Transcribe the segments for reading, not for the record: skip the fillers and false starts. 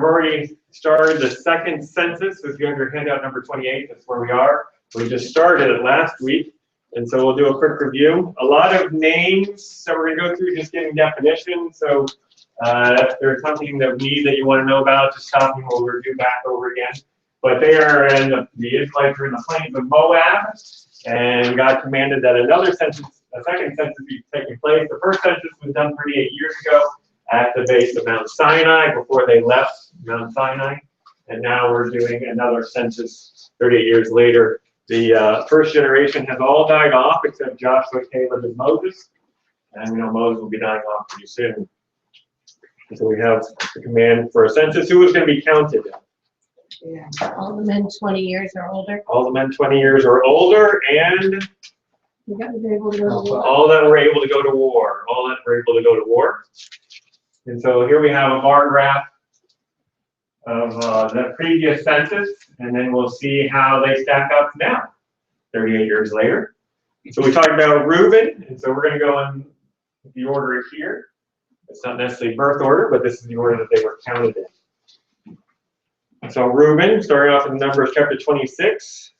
already started the second census. If you have your handout number 28, that's where we are. We just started it last week, and so we'll do a quick review. A lot of names, so we're going to go through just getting definitions. So if there's something that you want to know about, just stop and we'll review back over again. But they are in the Israelites are in the plains of Moab, and God commanded that a second census be taking place. The first census was done 38 years ago at the base of Mount Sinai before they left Mount Sinai, and now we're doing another census 38 years later. The first generation has all died off except Joshua, Caleb, and Moses, and we know Moses will be dying off pretty soon. And so we have the command for a census. Who is going to be counted? Yeah. All the men 20 years or older. All the men 20 years or older, and You got to be able to go to war. all that were able to go to war. All that were able to go to war. And so here we have a bar graph of the previous census, and then we'll see how they stack up now, 38 years later. So we talked about Reuben, and so we're going to go in the order here. It's not necessarily birth order, but this is the order that they were counted in. So Reuben, starting off in Numbers chapter 26.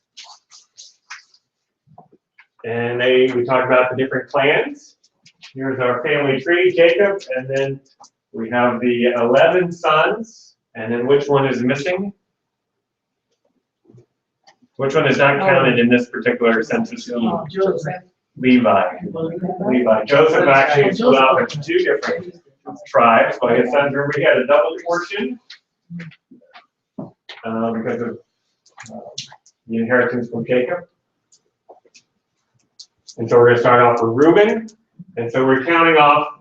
And we talked about the different clans. Here's our family tree, Jacob, and then we have the 11 sons, and then which one is missing? Which one is not counted in this particular census? Joseph. Levi. Joseph actually is split off into two different tribes. By his sons, remember he had a double portion because of the inheritance from Jacob. And so we're going to start off with Reuben. And so we're counting off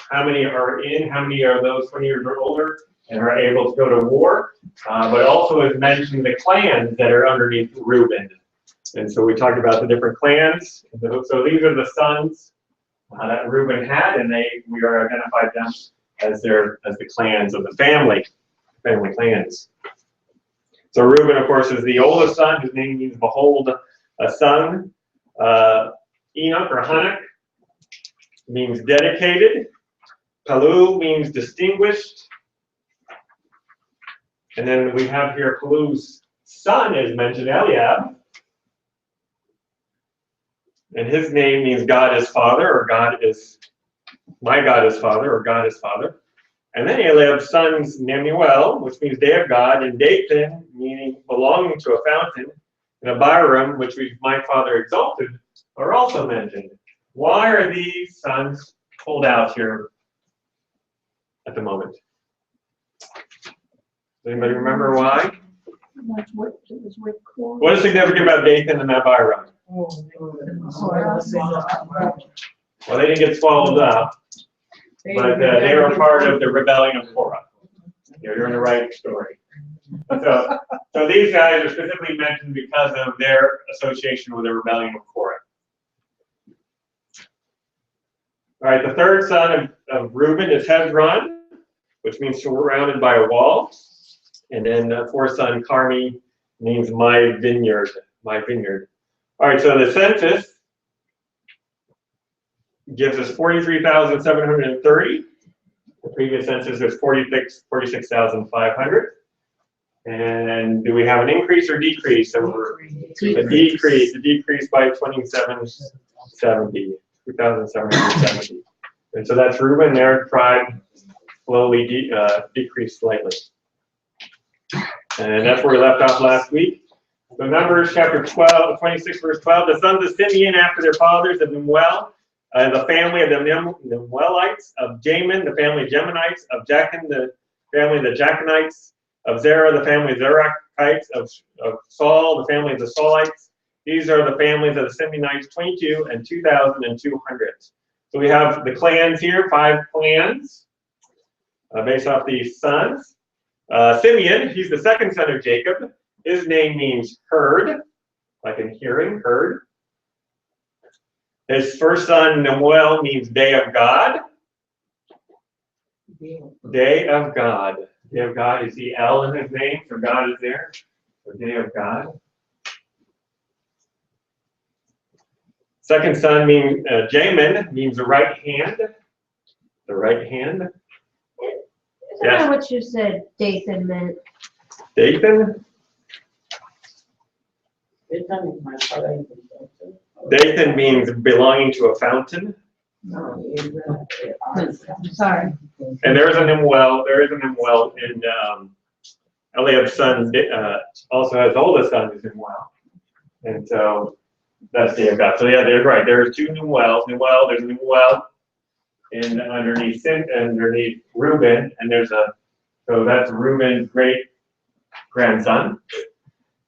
how many are those 20 years or older and are able to go to war. But also is mentioned the clans that are underneath Reuben. And so we talked about the different clans. So these are the sons that Reuben had, and we are identified them as the clans of the family clans. So Reuben, of course, is the oldest son. His name means behold a son. Enoch or Hanok means dedicated. Palu means distinguished. And then we have here Palu's son is mentioned, Eliab. And his name means God is Father, or my God is Father, or God is Father. And then Eliab's son's Nemuel, which means day of God, and Dathan, meaning belonging to a fountain, and Abiram, which means my Father exalted, are also mentioned. Why are these sons pulled out here at the moment? Does anybody remember why? What is significant about Dathan and Abiram? Well, they didn't get swallowed up, but they were part of the rebellion of Korah. You're in the right story. So these guys are specifically mentioned because of their association with the rebellion of Korah. All right, the third son of Reuben is Hezron, which means surrounded by a wall. And then the fourth son, Carmi, means my vineyard. All right, so the census gives us 43,730. The previous census was 46,500. And do we have an increase or decrease? A decrease by 2,770. And so that's Reuben, their tribe slowly decreased slightly. And that's where we left off last week. So Numbers chapter 26, verse 12, the sons of Simeon after their fathers of Nemuel, the family of the Nemuelites, of Jamin, the family of Geminites, of Jachin, the family of the Jachinites, of Zerah, the family of Zerachites, of Saul, the family of the Saulites. These are the families of the Simeonites, 22 and 2,200. So we have the clans here, 5 clans, based off these sons. Simeon, he's the second son of Jacob. His name means heard, like in hearing, heard. His first son, Nemuel, means day of God. Day of God. Day of God, you see L in his name, so God is there. So day of God. Second son, Jamin, means the right hand. The right hand. Yes. what you said Dathan meant. Dathan? Dathan means belonging to a fountain. Sorry. And there is an Imwell in, Eliab's son, also has oldest son is Imwell. And so that's the God. So yeah, they're right. There's two new wells. There's a new well in underneath Reuben, and so that's Reuben's great grandson.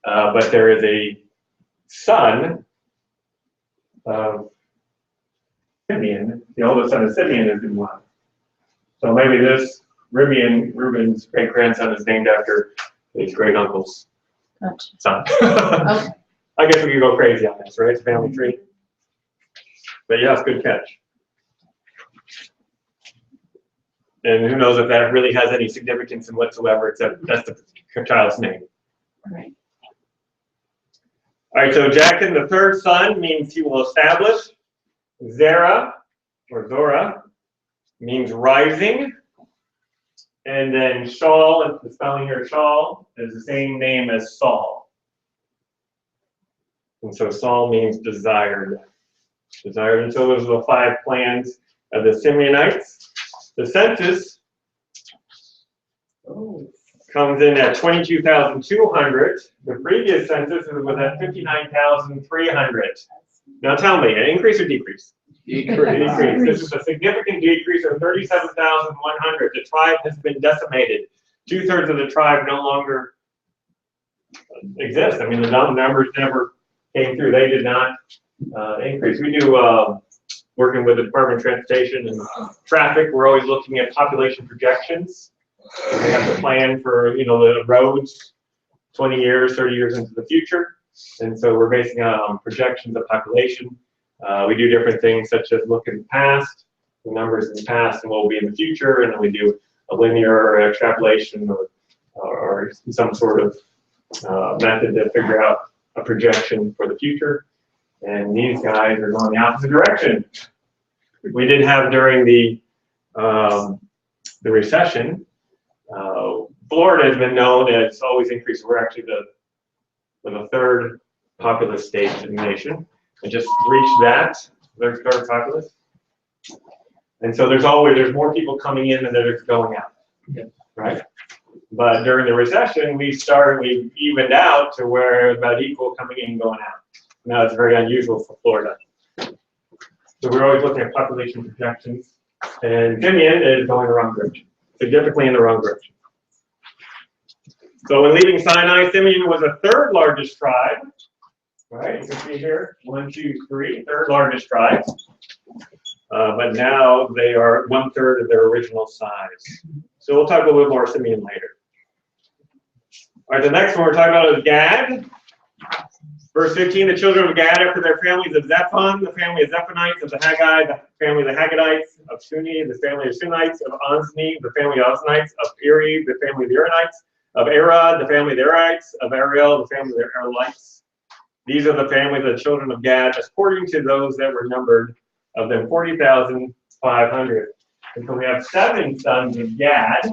But there is a son of Simeon. The oldest son of Simeon is Imwell. So maybe this Reuben's great grandson is named after his great uncle's son. Okay. I guess we could go crazy on this, right? It's a family tree. But yes, good catch. And who knows if that really has any significance in whatsoever, except that's the child's name. Right. All right, so Jachin, the third son, means he will establish. Zerah, or Zora, means rising. And then Shaul, the spelling here, Shaul, is the same name as Saul. And so Saul means desired. Desired. And so those are the 5 clans of the Simeonites. The census comes in at 22,200. The previous census was at 59,300. Now tell me, an increase or decrease? Decrease. This is a significant decrease of 37,100. The tribe has been decimated. 2/3 of the tribe no longer exist. I mean, the numbers never came through. They did not increase. We do, working with the Department of Transportation and traffic, we're always looking at population projections. We have to plan for, the roads 20 years, 30 years into the future. And so we're basing it on projections of population. We do different things such as look in the past, the numbers in the past and what will be in the future, and then we do a linear extrapolation or some sort of method to figure out a projection for the future. And these guys are going the opposite direction. We did have during the recession, Florida has been known as always increasing. We're actually the 3rd populous state in the nation. And just reached that, they're 3rd populous. And so there's more people coming in than there's going out, right? But during the recession, we evened out to where about equal coming in and going out. Now it's very unusual for Florida. So we're always looking at population projections. And Simeon is going the wrong direction, significantly in the wrong direction. So when leaving Sinai, Simeon was the 3rd largest tribe. Right, you can see here, 1, 2, 3, 3rd largest tribe. But now they are 1/3 of their original size. So we'll talk a little bit more Simeon later. All right, the next one we're talking about is Gad. Verse 15, the children of Gad after their families of Zephon, the family of Zephonites, of the Haggai, the family of the Haggadites, of Shuni, the family of Shunites, of Ozni, the family of Oznites, of Eri, the family of the Erinites, of Arad, the family of the Erites, of Ariel, the family of the Erlites. These are the families of the children of Gad, according to those that were numbered, of them 40,500. And so we have 7 sons of Gad,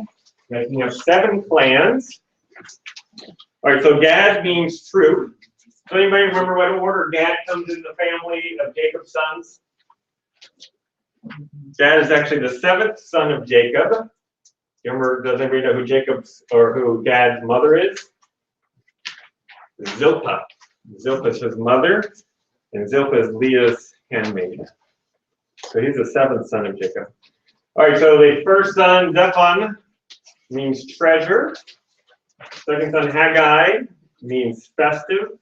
making up 7 clans. All right, so Gad means troop. Does anybody remember what order Gad comes in the family of Jacob's sons? Gad is actually the 7th son of Jacob. Does anybody know who Gad's mother is? Zilpah. Zilpah is his mother, and Zilpah is Leah's handmaid. So he's the 7th son of Jacob. All right, so the first son, Zephon, means treasure. Second son, Haggai, means festive.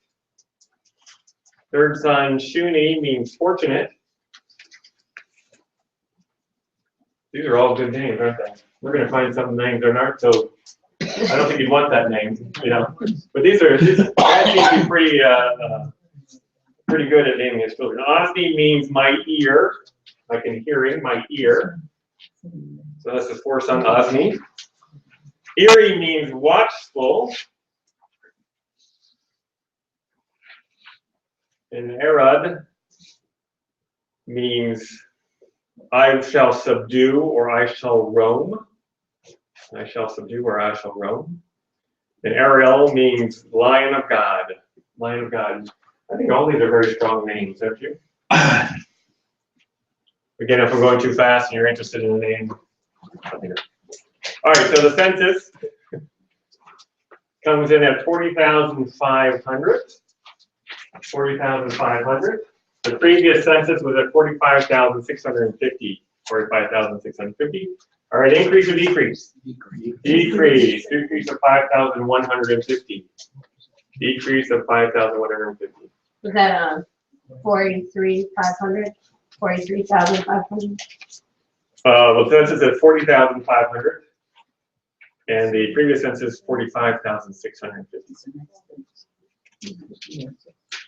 Third son, Shuni, means fortunate. These are all good names, aren't they? We're going to find some names that aren't so. I don't think you'd want that name, But these guys seem to be pretty good at naming his children. Ozni means my ear, like in hearing, my ear. So that's his 4th son, Ozni. Eri means watchful. And Arad means I shall subdue or I shall roam. I shall subdue or I shall roam. And Ariel means Lion of God. Lion of God. I think all these are very strong names, don't you? Again, if I'm going too fast and you're interested in the name, let me know. All right, so the census comes in at 40,500. 40,500. The previous census was at 45,650. 45,650. All right, increase or decrease? Decrease. Decrease of 5,150. Decrease of 5,150. Was that 43,500? 43,500? Well, census at 40,500, and the previous census 45,650.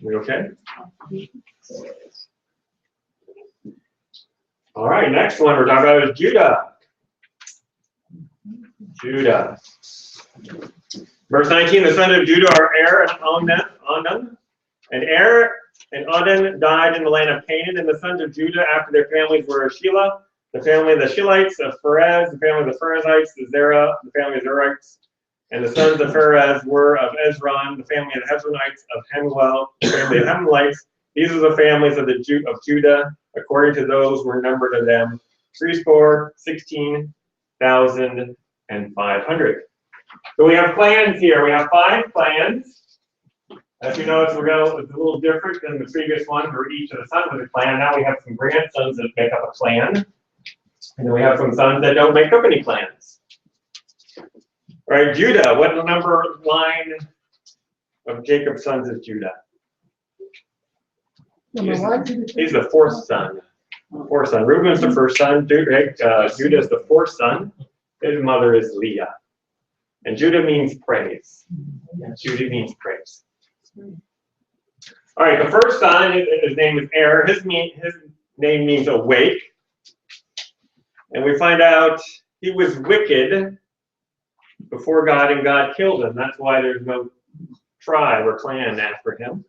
We okay? All right, next one we're talking about is Judah. Judah. Verse 19, the sons of Judah are Er and Onan. And Er and Onan died in the land of Canaan, and the sons of Judah after their families were Shelah, the family of the Shilites, of Perez, the family of the Perizzites, the Zerah, the family of the Zerites. And the sons of Perez were of Ezron, the family of the Hezronites, of Hemuel, the family of Hemuelites. These are the families of Judah, according to those were numbered of them, 16,500. So we have clans here. We have 5 clans. As you know, it's a little different than the previous one where each of the sons was a clan. Now we have some grandsons that make up a clan. And then we have some sons that don't make up any clans. All right, Judah. What number line of Jacob's sons is Judah? Number 1? He's the 4th son. Reuben's the first son. Judah is the 4th son. His mother is Leah. And Judah means praise. Judah means praise. All right, the first son, his name is Er. His name means awake. And we find out he was wicked before God, and God killed him. That's why there's no tribe or clan after him.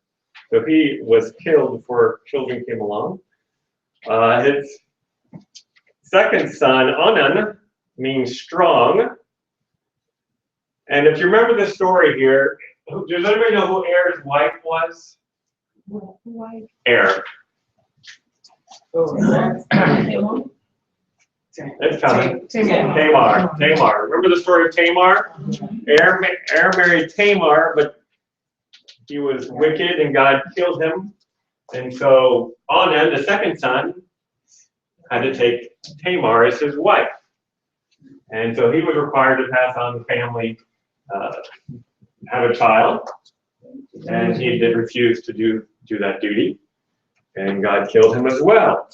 So he was killed before children came along. His second son, Onan, means strong. And if you remember the story here, does anybody know who Er's wife was? Er. It's coming. Tamar. Remember the story of Tamar? Er married Tamar, but he was wicked and God killed him. And so Onan, the second son, had to take Tamar as his wife. And so he was required to pass on the family, have a child. And he did refuse to do that duty. And God killed him as well.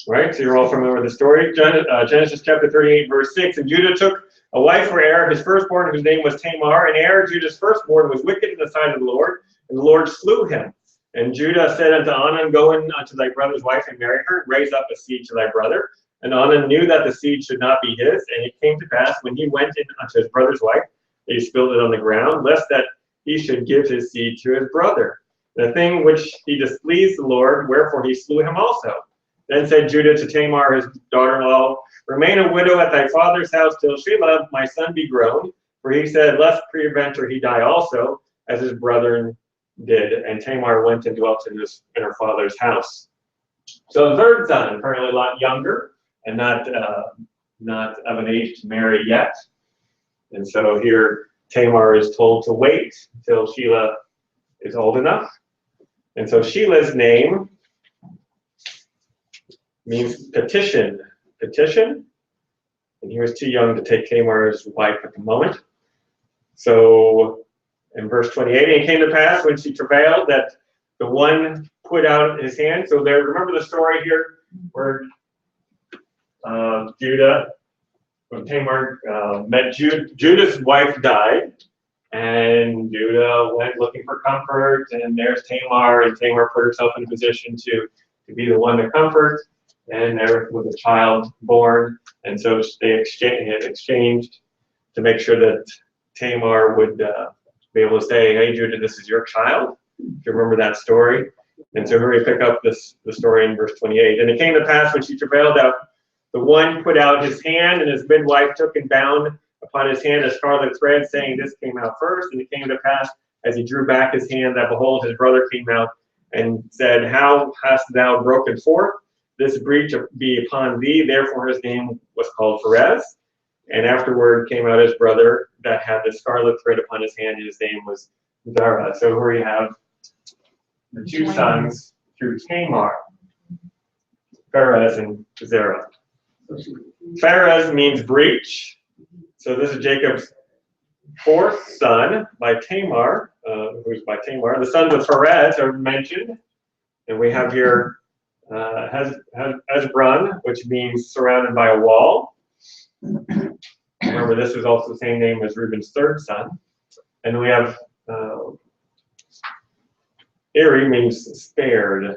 Right? So you're all familiar with the story. Genesis chapter 38, verse 6. And Judah took a wife for Er, his firstborn, whose name was Tamar. And Er, Judah's firstborn, was wicked in the sight of the Lord, and the Lord slew him. And Judah said unto Onan, Go in unto thy brother's wife and marry her, and raise up a seed to thy brother. And Onan knew that the seed should not be his. And it came to pass, when he went in unto his brother's wife, that he spilled it on the ground, lest that he should give his seed to his brother. The thing which he displeased the Lord, wherefore he slew him also. Then said Judah to Tamar, his daughter-in-law, Remain a widow at thy father's house till Shelah, my son, be grown. For he said, Lest peradventure he die also, as his brethren did. And Tamar went and dwelt in her father's house. So the third son, apparently a lot younger, and not of an age to marry yet. And so here Tamar is told to wait until Shelah is old enough. And so Shelah's name means petition. And he was too young to take Tamar as wife at the moment. So in verse 28, it came to pass when she travailed that the one put out his hand. So there, remember the story here where Judah, when Tamar met Judah's wife died, and Judah went looking for comfort, and there's Tamar, and Tamar put herself in a position to be the one to comfort. And there was a child born, and so they exchanged to make sure that Tamar would be able to say, Hey, Judah, this is your child. If you remember that story. And so here we pick up the story in verse 28. And it came to pass when she travailed out The one put out his hand, and his midwife took and bound upon his hand a scarlet thread, saying, "This came out first." And it came to pass, as he drew back his hand, that behold, his brother came out and said, "How hast thou broken forth? This breach be upon thee." Therefore his name was called Perez. And afterward came out his brother that had the scarlet thread upon his hand, and his name was Zerah. So here we have the two sons through Tamar, Perez and Zerah. Perez means breach. So this is Jacob's fourth son by Tamar, who's by Tamar. The sons of Perez are mentioned. And we have here Hezron, which means surrounded by a wall. Remember, this was also the same name as Reuben's third son. And then we have Eri means spared. Am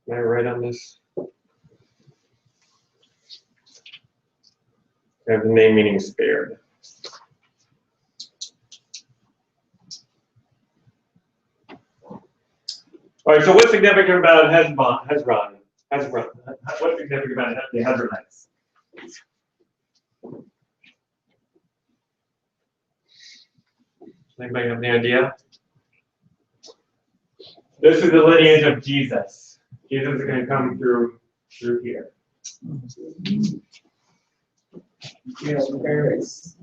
I right on this? I have the name meaning spared. All right, so what's significant about Hezron? What's significant about the Hezronites? Anybody have any idea? This is the lineage of Jesus. Jesus is going to come through here. Perez.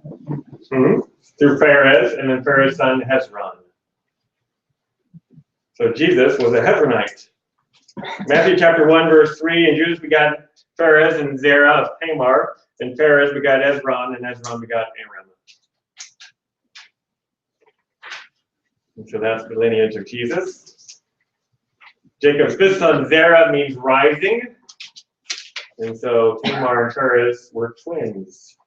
Through Perez, and then Perez's son Hezron. So Jesus was a Hezronite. Matthew chapter 1, verse 3, and Judas begot Perez and Zerah of Tamar, and Perez begot Hezron, and Hezron begot Aram. And so that's the lineage of Jesus. Jacob's fifth son, Zerah, means rising. And so Tamar and Perez were twins.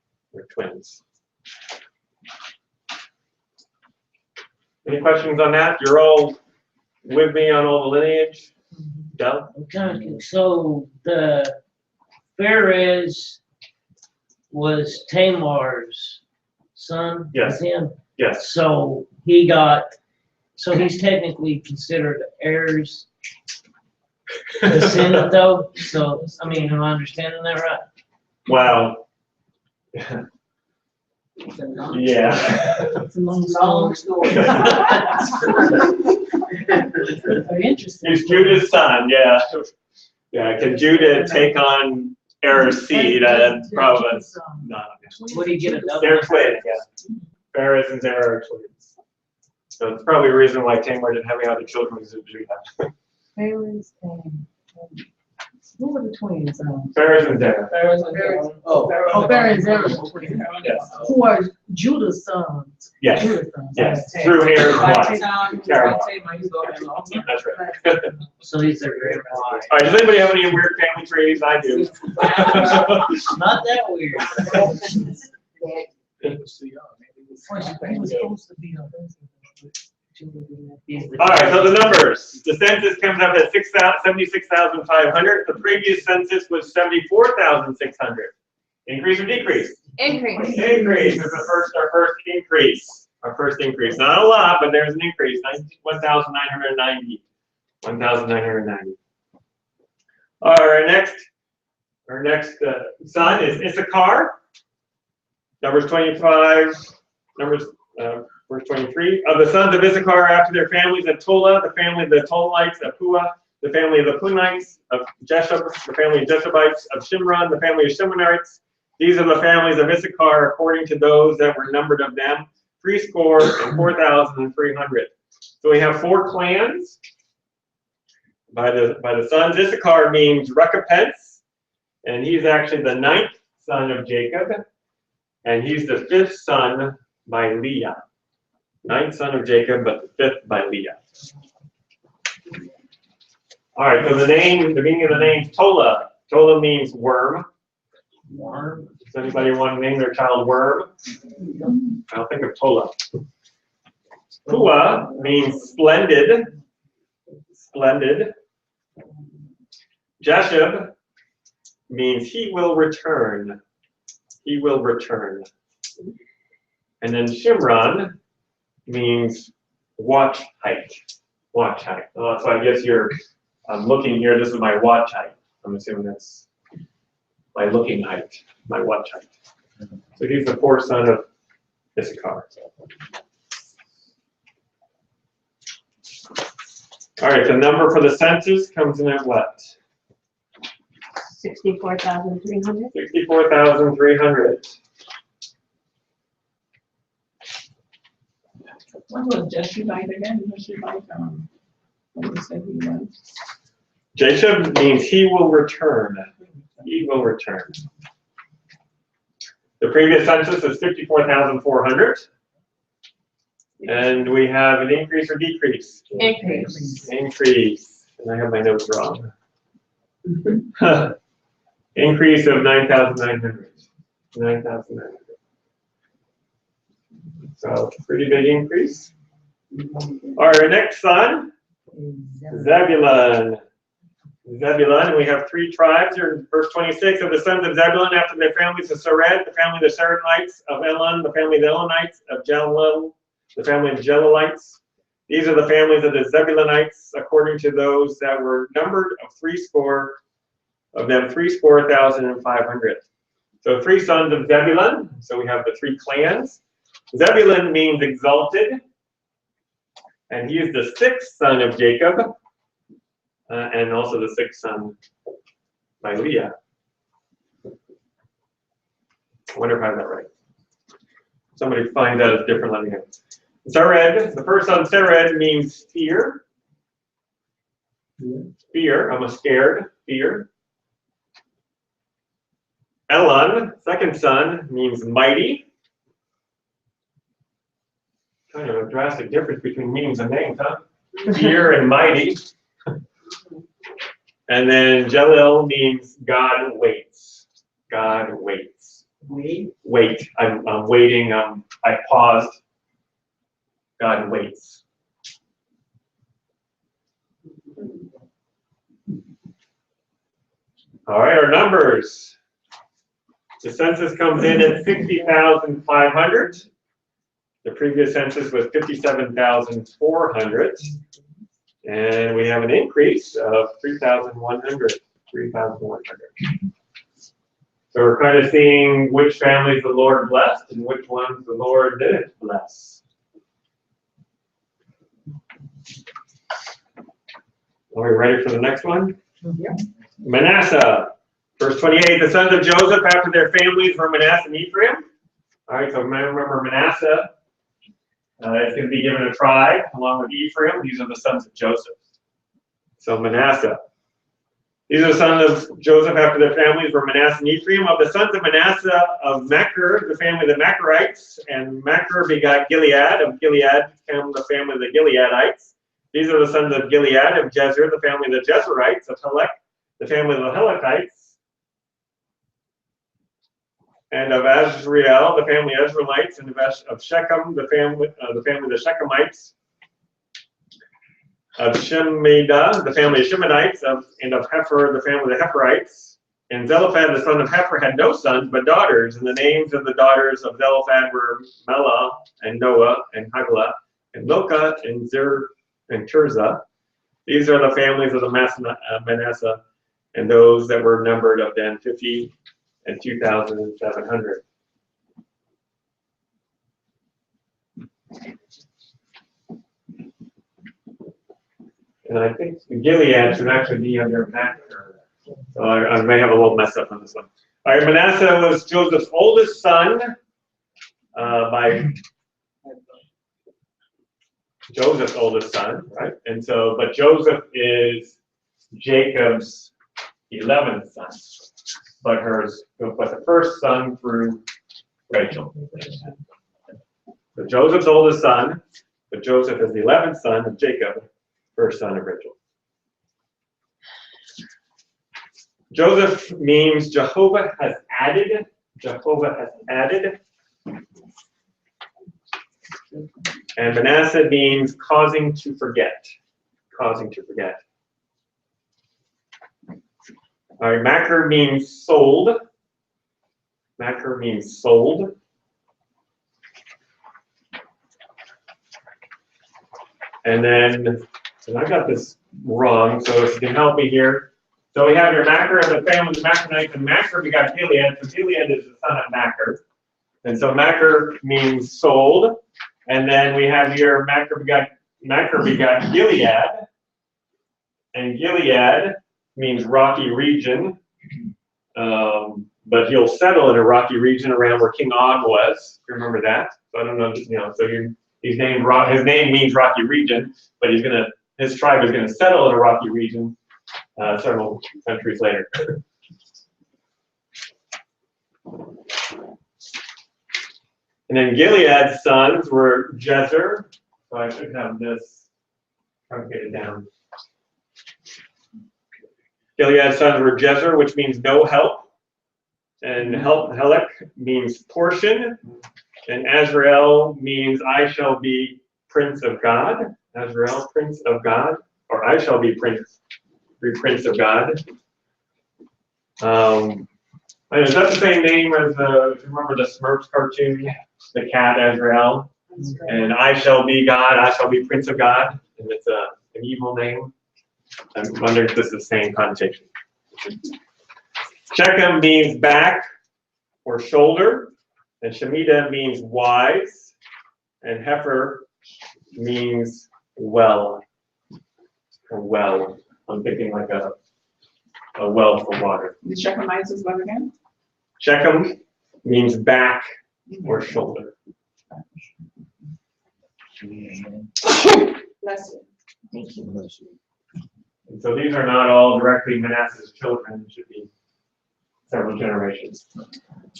Any questions on that? You're all with me on all the lineage? Done? Okay, so the Perez was Tamar's son? Yes. Him? Yes. So he's technically considered heirs descendant though? So, I mean, am I understanding that right? Wow. Yeah. Yeah. It's a long story. Very interesting. He's Judah's son, yeah. Yeah, can Judah take on Er's seed? Probably not. Would he get another? They're twins, yeah. Perez and Zerah are twins. So it's probably a reason why Tamar didn't have any other children was Judah. Perez and who were the twins? Perez and Zerah. Perez and Zerah, Yes. who are Judah's sons. Yes. Judah's sons. Yes. Through Er's wife. Terrible. That's right. So he's their grandpa. All right, does anybody have any weird family trees? I do. Not that weird. He was supposed to be a husband. All right, so the numbers. The census comes up at 76,500. The previous census was 74,600. Increase or decrease? Increase. Increase is our first increase. Our first increase. Not a lot, but there's an increase. 1,990. 1,990. Our next son is Issachar. Numbers 25. Verse 23, of the sons of Issachar after their families of Tola, the family of the Tolaites of Puah, the family of the Punites of Jeshub, the family of Jeshubites of Shimron, the family of Shimronites. These are the families of Issachar according to those that were numbered of them, 4,300. So we have 4 clans by the sons. Issachar means recompense, and he's actually the 9th son of Jacob, and he's the 5th son by Leah. 9th son of Jacob, but the 5th by Leah. All right, so the meaning of the name Tola. Tola means worm. Worm. Does anybody want to name their child Worm? I'll think of Tola. Puah means splendid. Splendid. Jeshub means he will return. He will return. And then Shimron means watch height. Watch height. So I guess I'm looking here, this is my watch height. I'm assuming that's my looking height, my watch height. So he's the fourth son of Issachar. All right, the number for the census comes in at what? 64,300. 64,300. What was Jeshurite again? Jeshurite, what you said he was? Jacob means he will return. He will return. The previous census is 54,400. And we have an increase or decrease? Increase. Increase. And I have my notes wrong. Increase of 9,900. 9,900. So pretty big increase. Our next son, Zebulun. Zebulun, and we have three tribes here in verse 26 of the sons of Zebulun after their families of Sered, the family of the Seredites of Elon, the family of the Elonites of Jalil, the family of Jalilites. These are the families of the Zebulunites, according to those that were numbered of threescore, of them 3,500. So three sons of Zebulun. So we have the three clans. Zebulun means exalted, and he is the sixth son of Jacob, and also the sixth son by Leah. I wonder if I have that right. Somebody finds out it's different, let me know. Sered, the first son, Sered, means fear. Fear, I'm scared, fear. Elon, second son, means mighty. Kind of a drastic difference between meanings and names, huh? Fear and mighty. And then Jalil means God waits. God waits. Wait. I'm waiting. I paused. God waits. All right, our numbers. The census comes in at 60,500. The previous census was 57,400. And we have an increase of 3,100. 3,100. So we're kind of seeing which families the Lord blessed and which ones the Lord didn't bless. Are we ready for the next one? Yeah. Manasseh. Verse 28, the sons of Joseph after their families were Manasseh and Ephraim. All right, so remember Manasseh is going to be given a tribe along with Ephraim. These are the sons of Joseph. So Manasseh. These are the sons of Joseph after their families were Manasseh and Ephraim. Of the sons of Manasseh of Machir, the family of the Machirites, and Machir begot Gilead. Of Gilead came the family of the Gileadites. These are the sons of Gilead, of Jezer, the family of the Jezerites, of Helek, the family of the Helekites, and of Azrael, the family of Israelites, and of Shechem, the family of the Shechemites, of Shemida, the family of Sheminites, and of Hefer, the family of the Heferites. And Zelophehad, the son of Hefer, had no sons but daughters, and the names of the daughters of Zelophehad were Melah, and Noah, and Haglah, and Milcah, and Zer, and Tirzah. These are the families of the Manasseh, and those that were numbered of them 50 and 2,700. And I think the Gilead should actually be under Machir. So I may have a little mess up on this one. All right, Manasseh was Joseph's oldest son Joseph's oldest son, right? And so, but Joseph is Jacob's 11th son, but the first son through Rachel. So Joseph's oldest son, but Joseph is the 11th son of Jacob, first son of Rachel. Joseph means Jehovah has added. Jehovah has added. And Manasseh means causing to forget. Causing to forget. All right, Machir means sold. Machir means sold. And then, and I got this wrong, so if you can help me here. So we have your Machir of the family of Machonites, and Machir begot Gilead, so Gilead is the son of Machir. And so Machir means sold. And then we have here Machir begot Gilead. And Gilead means rocky region. But he'll settle in a rocky region around where King Og was. Remember that? So I don't know, so he's named, his name means rocky region, but his tribe is gonna settle in a rocky region several centuries later. And then Gilead's sons were Jezer. So I should have this, try to get it down. Gilead's sons were Jezer, which means no help. And Helek means portion. And Azrael means I shall be prince of God. Azrael, prince of God. Or I shall be prince of God. Is that the same name as remember the Smurfs cartoon? The cat Azrael. And I shall be God, I shall be prince of God. And it's an evil name. I'm wondering if this is the same connotation. Shechem means back or shoulder. And Shemitah means wise. And Heifer means well. Or well. I'm thinking like a well for water. The Shechemites is what again? Shechem means back or shoulder. Bless you. Thank you. And so these are not all directly Manasseh's children. It should be several generations.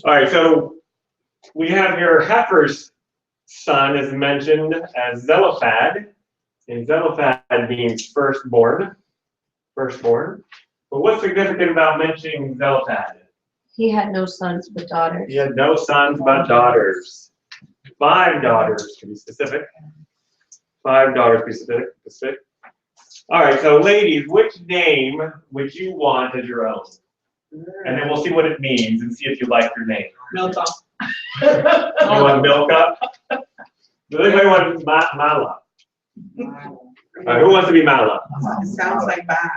All right, so we have here Heifer's son is mentioned as Zelophehad. And Zelophehad means firstborn. Firstborn. But what's significant about mentioning Zelophehad? He had no sons but daughters. He had no sons but daughters. 5 daughters, to be specific. 5 daughters, to be specific. All right, so ladies, which name would you want as your own? And then we'll see what it means and see if you like your name. Milka. You want Milka? Does anybody want Mala? Who wants to be Mala? It sounds like bad.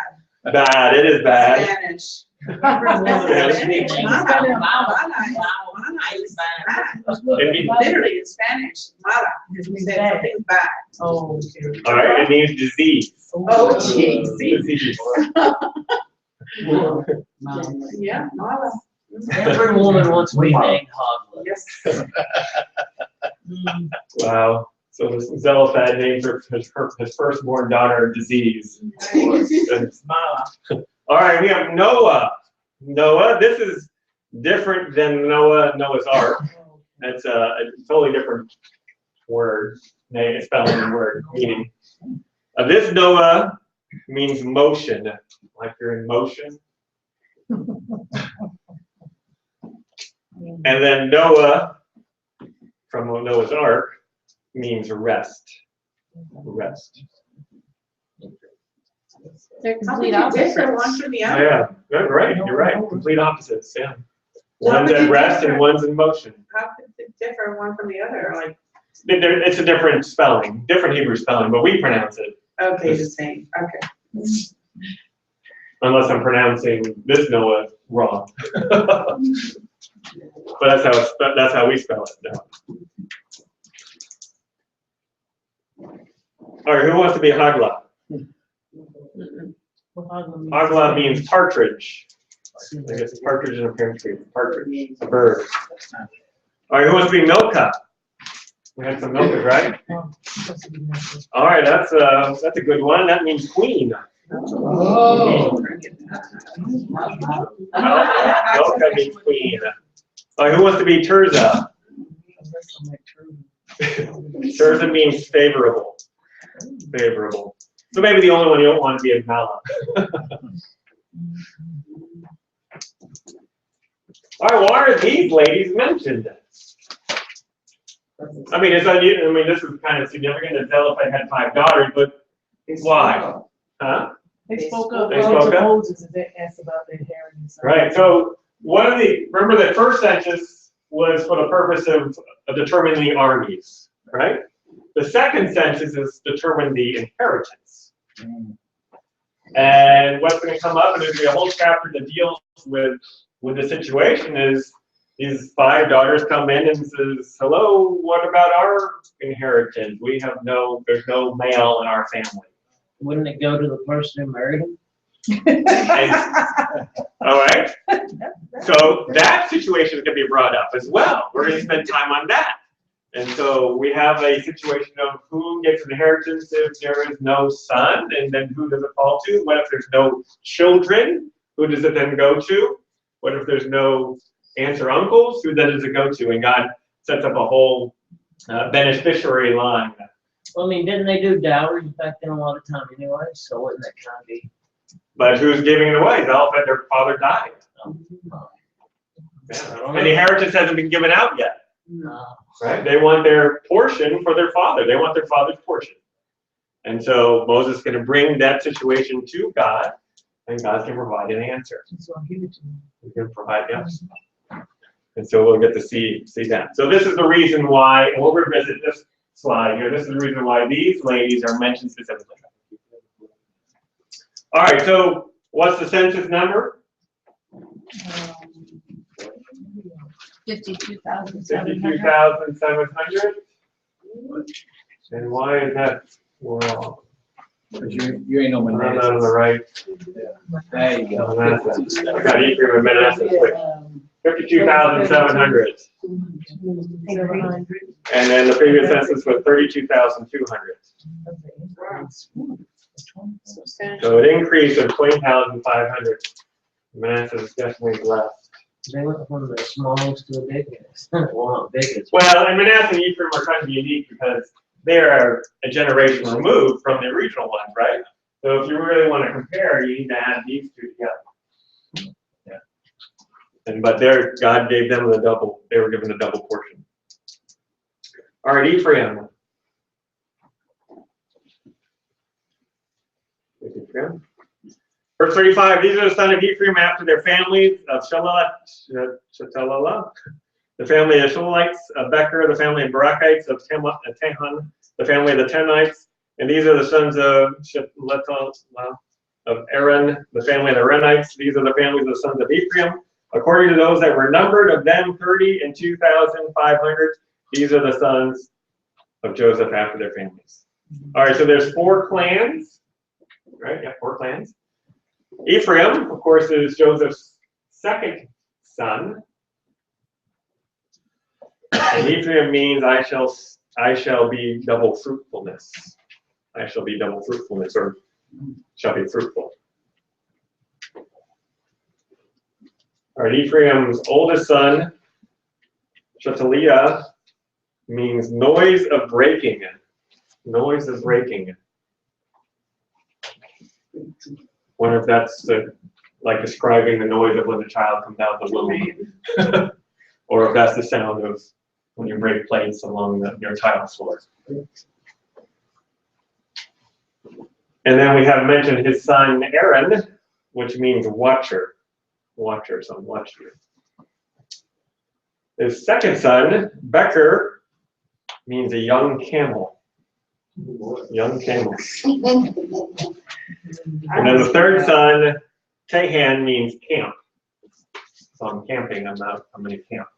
Bad, it is bad. Spanish. Spanish. Literally in Spanish, mala. We said something's bad. Oh. All right, it means disease. Oh, jeez. Disease. Yeah, mala. Every woman wants to be named Hogla. Yes. Wow. So Zelophehad named his firstborn daughter disease. Mala. All right, we have Noah. Noah, this is different than Noah's Ark. It's a totally different word, spelling and word, meaning. This Noah means motion, like you're in motion. And then Noah, from Noah's Ark, means rest. Rest. They're How complete can you differ opposites. one from the Oh, other? yeah, you're right. You're right. Complete opposites. Yeah. How One's could at you rest differ? and one's in motion. How could it differ one from the other? Like, It's a different spelling, different Hebrew spelling, but we pronounce it. okay, the same. Okay. Unless I'm pronouncing this Noah wrong. But that's how we spell it now. All right, who wants to be Hagla? Mm-mm. Hagla means partridge. I guess partridge in a pear tree. Partridge, a bird. All right, who wants to be Milka? We had some Milkas, right? All right, that's a good one. That means queen. Oh. Milka means queen. All right, who wants to be Tirzah? Tirzah means favorable. Favorable. So maybe the only one you don't want to be is Mala. All right, why are these ladies mentioned? I mean, it's unusual. I mean, this is kind of significant that Zelophehad had 5 daughters, but why? Huh? They spoke up. They spoke up? Moses and they asked about their inheritance. Right. So remember the first census was for the purpose of determining the armies, right? The second census is determine the inheritance. And what's going to come up, and there's going to be a whole chapter that deals with the situation is these 5 daughters come in and says, hello, what about our inheritance? There's no male in our family. Wouldn't it go to the person who married him? All right. So that situation is going to be brought up as well. We're going to spend time on that. And so we have a situation of who gets an inheritance if there is no son, and then who does it fall to? What if there's no children? Who does it then go to? What if there's no aunts or uncles? Who then does it go to? And God sets up a whole beneficiary line. Well, I mean, didn't they do dowries back then a lot of time anyway? So wouldn't that kind of be? But who's giving it away? They all said their father died. Yeah. And the inheritance hasn't been given out yet. Right? They want their portion for their father. They want their father's portion. And so Moses is going to bring that situation to God, and God's going to provide an answer. So I'll give it to him. He's going to provide the answer. And so we'll get to see that. So this is the reason why, and we'll revisit this slide here. This is the reason why these ladies are mentioned specifically. All right, so what's the census number? 52,700. 52,700. And why is that? Well, You ain't no I'm not on Manasseh. the right. There you go. Manasseh. I got Ephraim and Manasseh quick. 52,700. And then the previous census was 32,200. So an increase of 20,500. Manasseh is definitely less. They went from the smallest to the biggest. Well, not biggest. Well, and Manasseh and Ephraim are kind of unique because they are a generation removed from the original one, right? So if you really want to compare, you need to add these two together. Yeah. But God gave them the double. They were given a double portion. All right, Ephraim. Verse 35, these are the sons of Ephraim after their families of Shellah, the family of Shelalites, of Becher, the family of Barakites, of Tehan, the family of the Tenites, and these are the sons of Aaron, the family of the Renites. These are the families of the sons of Ephraim. According to those that were numbered, of them 32,500. These are the sons of Joseph after their families. All right, so there's 4 clans, right? Yeah, 4 clans. Ephraim, of course, is Joseph's second son. And Ephraim means I shall be double fruitfulness. I shall be double fruitfulness, or shall be fruitful. All right, Ephraim's oldest son, Shetaliah, means noise of breaking. Noise of breaking. Wonder if that's like describing the noise of when the child comes out of the womb. Or if that's the sound of when you break plates along your tile floor. And then we have mentioned his son Aaron, which means watcher. Watcher, some watcher. His second son, Becher, means a young camel. Young camel. And then the third son, Tehan, means camp. So I'm camping, I'm in a camp.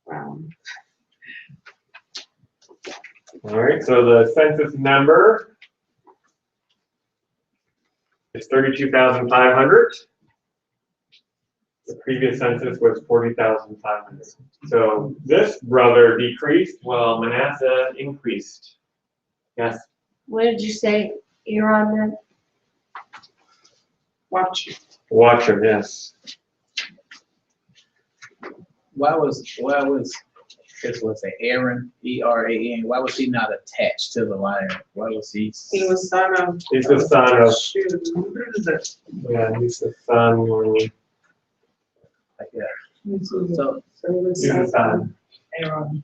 Wow. All right, so the census number is 32,500. The previous census was 40,500. So this brother decreased while Manasseh increased. Yes. What did you say you're on then? Watch. Watcher, yes. Why was this was an Aaron, E-R-A-N, why was he not attached to the line? Why was he? He was son of. He's the son of, Shoot, where is it? yeah, he's the son, Yeah. So he was he's the son son. of Aaron.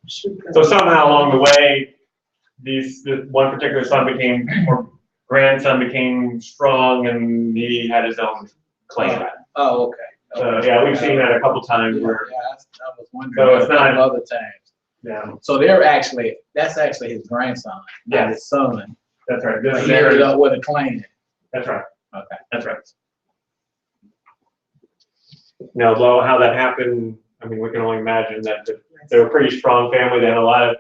Shoot. So somehow along the way, this one particular son became, or grandson became strong, and he had his own clan. Oh, okay. So yeah, we've seen that a couple times Yeah, where, I was wondering. So it's not- Other times. yeah, So that's actually his grandson, Yeah. not his son. That's right. This A is year Aaron. ago with a claim. That's right. Okay. That's right. Now, though, how that happened, I mean, we can only imagine that they're a pretty strong family. They had a lot of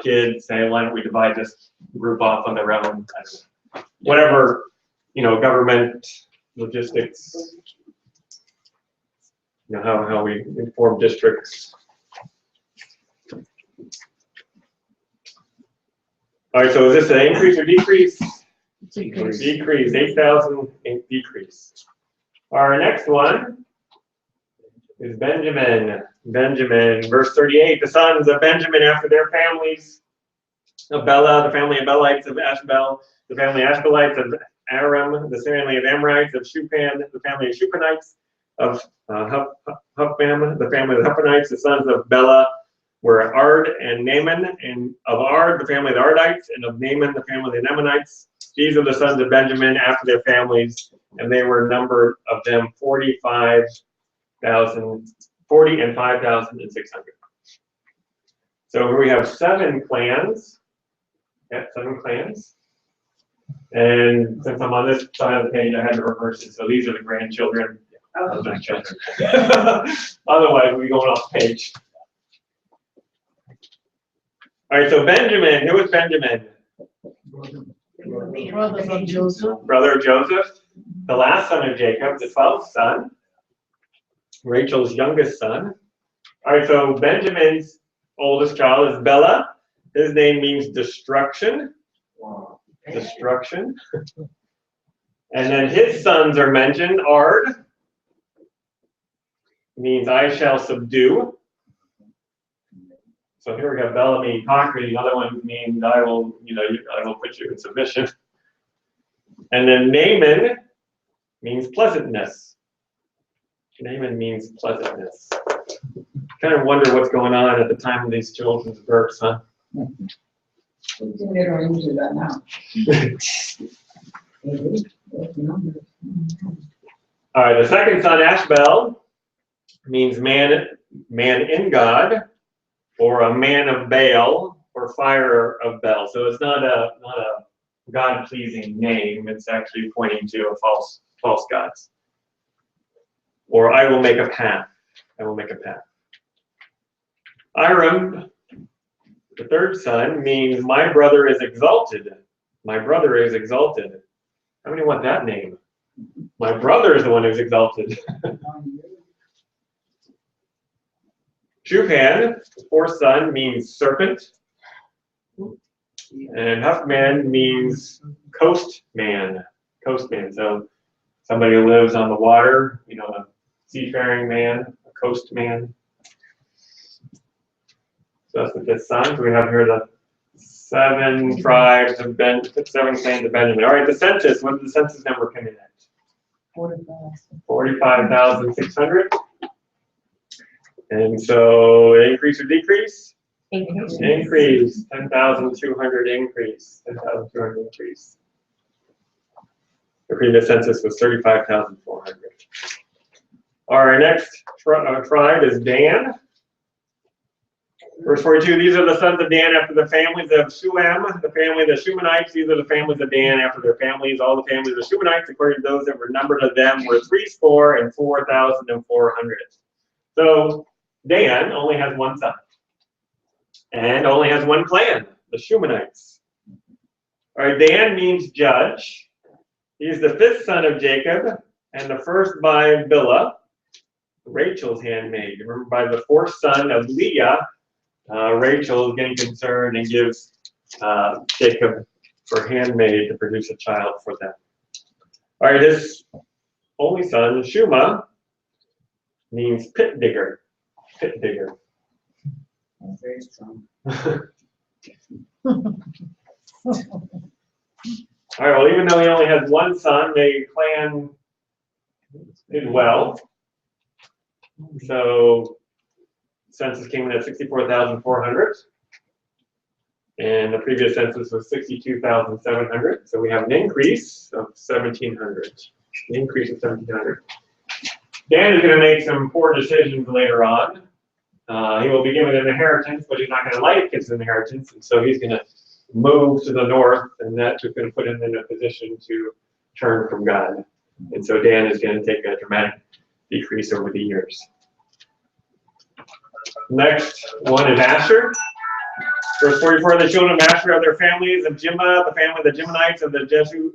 kids. Saying, why don't we divide this group off on their own? I don't know. Whatever, government logistics. How we inform districts. All right, so is this an increase or decrease? Decrease, 8,000 decrease. Our next one is Benjamin. Benjamin, verse 38, the sons of Benjamin after their families of Bela, the family of Belites of Ashbel, the family of Ashbelites of Aram, the family of Amorites of Shupan, the family of Shupanites of Hupham, the family of the Huphanites, the sons of Bela were Ard and Naaman, and of Ard, the family of the Ardites, and of Naaman, the family of the Naamanites. These are the sons of Benjamin after their families, and they were numbered of them 40 and 5,600. So here we have 7 clans. Yeah, 7 clans. And since I'm on this side of the page, I had to reverse it. So these are the grandchildren of my children. Otherwise, we'd be going off the page. All right, so Benjamin, who is Benjamin? Brothers of Joseph. Brother of Joseph, the last son of Jacob, the 12th son, Rachel's youngest son. All right, so Benjamin's oldest child is Bela. His name means destruction. Destruction. And then his sons are mentioned. Ard means I shall subdue. So here we have Bela meaning conquer. The other one means I will, I will put you in submission. And then Naaman means pleasantness. Naaman means pleasantness. Kind of wonder what's going on at the time of these children's births, huh? They don't usually that now. All right, the second son, Ashbel, means man in God, or a man of Baal, or fire of Baal. So it's not a God-pleasing name. It's actually pointing to a false gods. Or I will make a path. I will make a path. Aram, the third son, means my brother is exalted. My brother is exalted. How many want that name? My brother is the one who's exalted. Shupan, the fourth son, means serpent. And Huphman means coastman. Coastman. So somebody who lives on the water, a seafaring man, a coastman. So that's the fifth son. So we have here the 7 tribes of 7 clans of Benjamin. All right, the census. What did the census number come in at? 45,600. And so increase or decrease? Increase. 10,200 increase. 10,200 increase. The previous census was 35,400. All right, next tribe is Dan. Verse 42, these are the sons of Dan after the families of Shulam, the family of the Shumanites. These are the families of Dan after their families. All the families of the Shumanites, according to those that were numbered of them, were 3 and 4,400. So Dan only has one son and only has one clan, the Shumanites. All right, Dan means judge. He's the 5th son of Jacob and the first by Bilhah, Rachel's handmaid. Remember, by the 4th son of Leah, Rachel is getting concerned and gives Jacob her handmaid to produce a child for them. All right, his only son, Shuma, means pit digger. Pit digger. Very strong. All right, well, even though he only has one son, the clan did well. So census came in at 64,400. And the previous census was 62,700. So we have an increase of 1,700. An increase of 1,700. Dan is going to make some poor decisions later on. He will be given an inheritance, but he's not going to like his inheritance. And so he's going to moved to the north, and that was going to put him in a position to turn from God. And so Dan is going to take a dramatic decrease over the years. Next one is Asher. Verse 44, the children of Asher are their families of Jimma, the family of the Jimmonites, of the Jesu,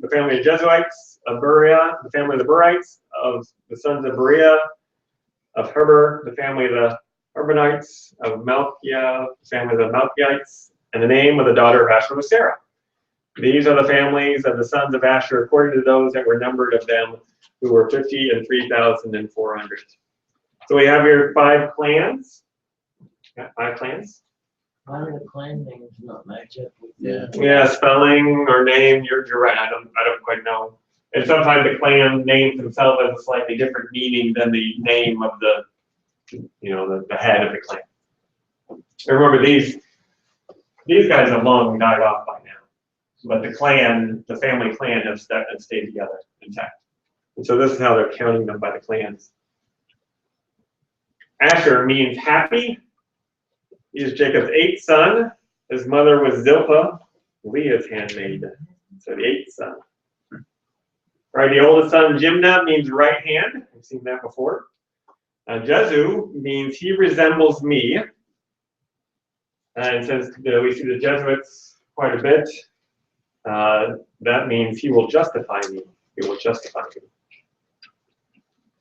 the family of Jesuites, of Beriah, the family of the Berites, of the sons of Beriah, of Heber, the family of the Herbonites, of Malchiah, the family of the Malchiites, and the name of the daughter of Asher was Sarah. These are the families of the sons of Asher, according to those that were numbered of them, who were 50 and 3,400. So we have here 5 clans. Got 5 clans. Why do the clan names not match up with Yeah. Yeah, spelling or name, you're right. I don't quite know. And sometimes the clan names themselves has a slightly different meaning than the name of the, the head of the clan. And remember, these guys have long died off by now. But the clan, the family clan, have stayed together intact. And so this is how they're counting them by the clans. Asher means happy. He is Jacob's 8th son. His mother was Zilpah, Leah's handmaid. So the 8th son. All right, the oldest son, Jimnah, means right hand. We've seen that before. Jesu means he resembles me. And since we see the Jesuits quite a bit, that means he will justify me. He will justify me.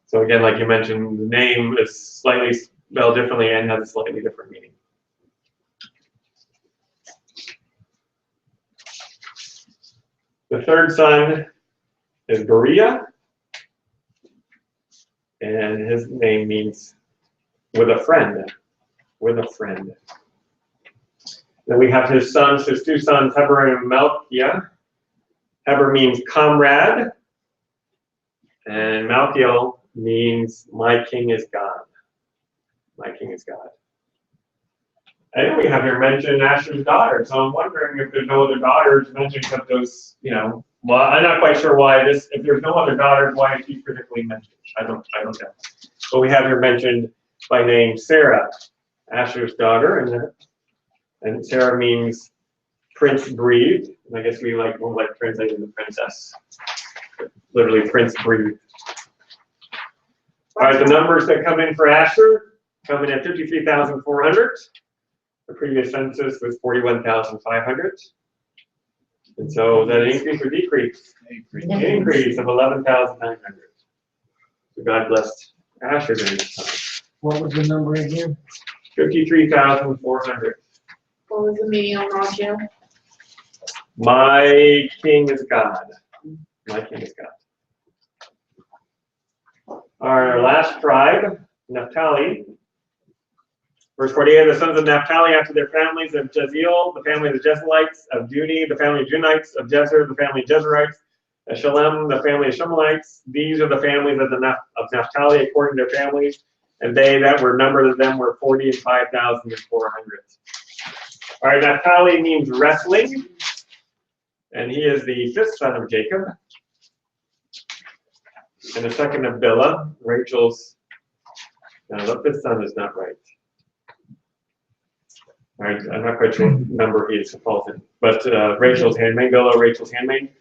So again, like you mentioned, the name is slightly spelled differently and has a slightly different meaning. The 3rd son is Beriah, and his name means with a friend, with a friend. Then we have his 2 sons, Heber and Malchiah. Heber means comrade, and Malchiel means my king is God. My king is God. And then we have here mentioned Asher's daughter, so I'm wondering if there's no other daughters mentioned except those, well, I'm not quite sure why if there's no other daughters, why is she particularly mentioned? I don't know. But we have her mentioned by name Sarah, Asher's daughter, and Sarah means prince breathed, and I guess we won't like translating the princess. Literally prince breathed. All right, the numbers that come in for Asher come in at 53,400. The previous census was 41,500. And so is that an increase or decrease? Increase of 11,900. So God blessed Asher during this time. What was the number again? 53,400. What was the meaning on Rochelle? My king is God. My king is God. Our last tribe, Naphtali. Verse 48, the sons of Naphtali after their families of Jeziel, the family of the Jezreelites, of Juni, the family of Junites, of Jezer, the family of Jezerites, of Shalem, the family of Shemalites. These are the families of Naphtali according to their families, and they that were numbered of them were 45,400. All right, Naphtali means wrestling, and he is the 5th son of Jacob, and the 2nd of Bilhah, Rachel's. No, the 5th son is not right. All right, I'm not quite sure what number he is falls in, but Rachel's handmaid, Bilhah, Rachel's handmaid.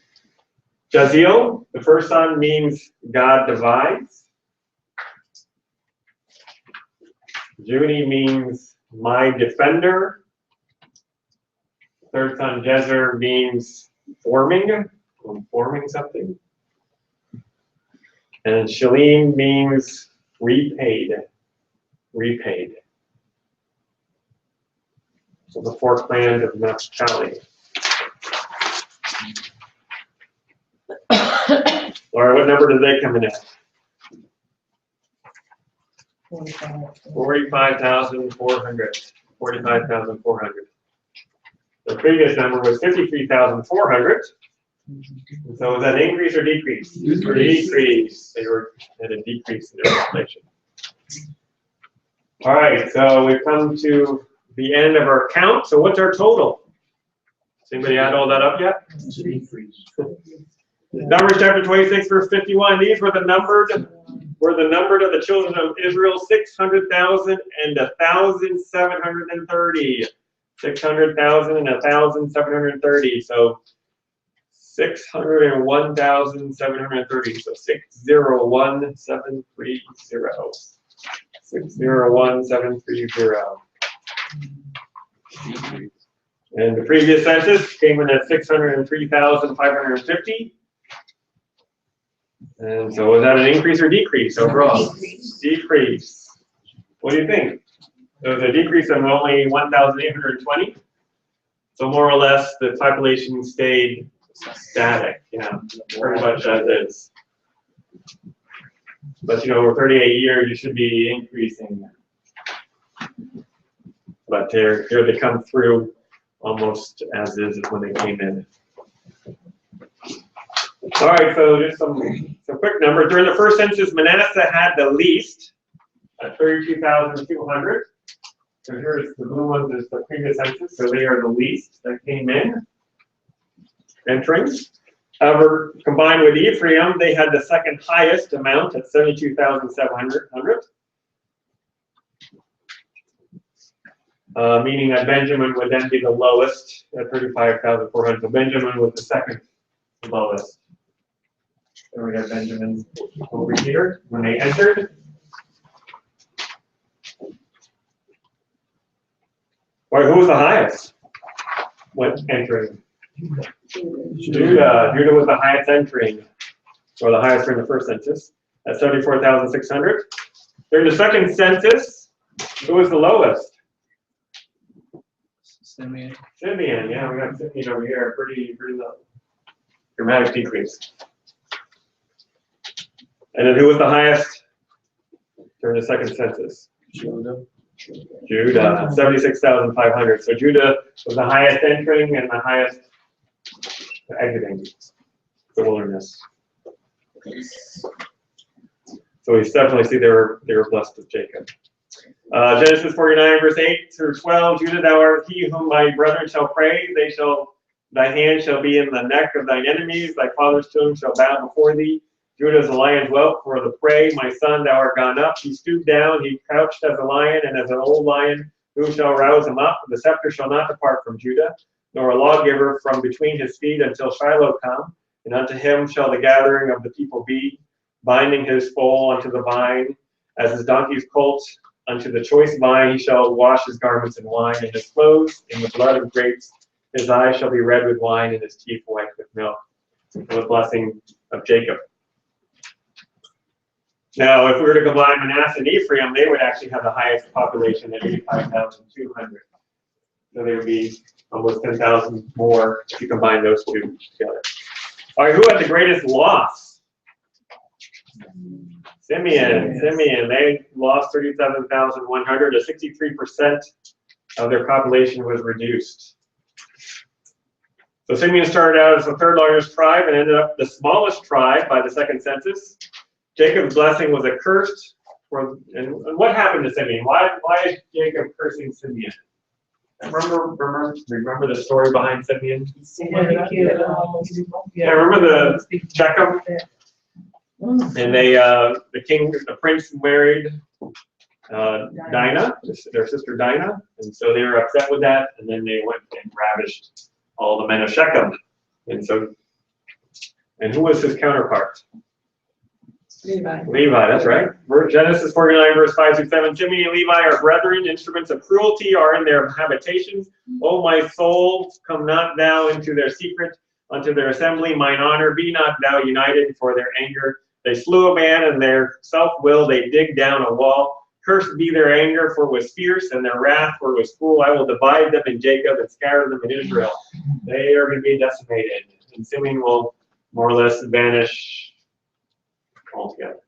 Jeziel, the 1st son, means God divides. Juni means my defender. 3rd son, Jezer, means forming. I'm forming something. And Shalim means repaid. Repaid. So the 4 clans of Naphtali. All right, what number did they come in at? 45,400. 45,400. The previous number was 53,400. So was that an increase or decrease? Decrease. They were at a decrease in their population. All right, so we've come to the end of our count. So what's our total? Does anybody add all that up yet? Numbers chapter 26, verse 51. These were the numbered of the children of Israel, 600,000 and 1,730. 600,000 and 1,730. So 601,730. So 601,730. 601,730. And the previous census came in at 603,550. And so was that an increase or decrease overall? Decrease. What do you think? There was a decrease of only 1,820. So more or less the population stayed static, pretty much as is. But over 38 years, you should be increasing. But here they come through almost as is when they came in. All right, so just some quick numbers. During the first census, Manasseh had the least at 32,200. So here's the blue ones is the previous census, so they are the least that came in, entering. However, combined with Ephraim, they had the second highest amount at 72,700. Meaning that Benjamin would then be the lowest at 35,400. So Benjamin was the second lowest. So we have Benjamin over here when they entered. Or who was the highest when entering? Judah. Judah was the highest entering, or the highest during the first census, at 74,600. During the second census, who was the lowest? Simeon. Simeon, yeah, we got Simeon over here, pretty low. Dramatic decrease. And then who was the highest during the second census? Judah. Judah, 76,500. So Judah was the highest entering and the highest exiting the wilderness. So we definitely see they were blessed with Jacob. Genesis 49, verse 8 through 12. Judah, thou art he whom thy brethren shall praise. Thy hand shall be in the neck of thine enemies. Thy father's tomb shall bow before thee. Judah is a lion's whelp for the prey. My son, thou art gone up. He stooped down. He crouched as a lion and as an old lion. Who shall rouse him up? The scepter shall not depart from Judah, nor a lawgiver from between his feet until Shiloh come. And unto him shall the gathering of the people be, binding his foal unto the vine, as his donkey's colt unto the choice vine. He shall wash his garments in wine, and his clothes in the blood of grapes. His eyes shall be red with wine, and his teeth white with milk. The blessing of Jacob. Now, if we were to combine Manasseh and Ephraim, they would actually have the highest population at 85,200. So they would be almost 10,000 more if you combine those two together. All right, who had the greatest loss? Simeon. They lost 37,100. 63% of their population was reduced. So Simeon started out as the third largest tribe and ended up the smallest tribe by the second census. Jacob's blessing was accursed. And what happened to Simeon? Why is Jacob cursing Simeon? Remember the story behind Simeon? Yeah, remember the Shechem? And the prince married Dinah, their sister Dinah, and so they were upset with that, and then they went and ravished all the men of Shechem. And who was his counterpart? Levi, that's right. Genesis 49, verse 5 through 7. Simeon and Levi are brethren, instruments of cruelty are in their habitations. O my soul, come not thou into their secret, unto their assembly, mine honor, be not thou united for their anger. They slew a man, and their self-will they dig down a wall. Cursed be their anger, for it was fierce, and their wrath, for it was cruel. I will divide them in Jacob and scatter them in Israel. They are going to be decimated, and Simeon will more or less vanish altogether.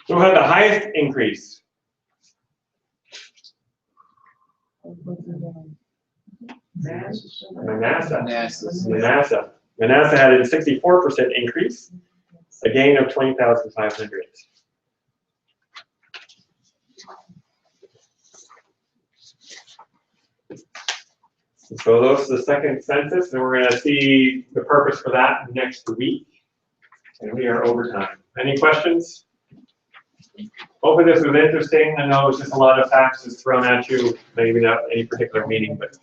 Who had the highest increase? Manasseh. Manasseh had a 64% increase, a gain of 20,500. So those are the second census, and we're going to see the purpose for that next week. And we are over time. Any questions? hopefully this was interesting. I know it's just a lot of facts just thrown at you, maybe not any particular meaning, but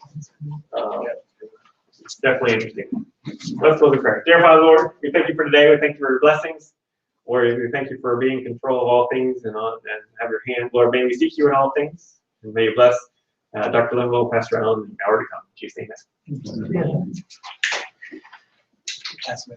it's definitely interesting. Let's close the prayer. Dear Father, Lord, we thank you for today. We thank you for your blessings. Lord, we thank you for being in control of all things and have your hand. Lord, may we seek you in all things. And may you bless Dr. Limbo, Pastor Allen, and hour to come. In Jesus' name. That's me.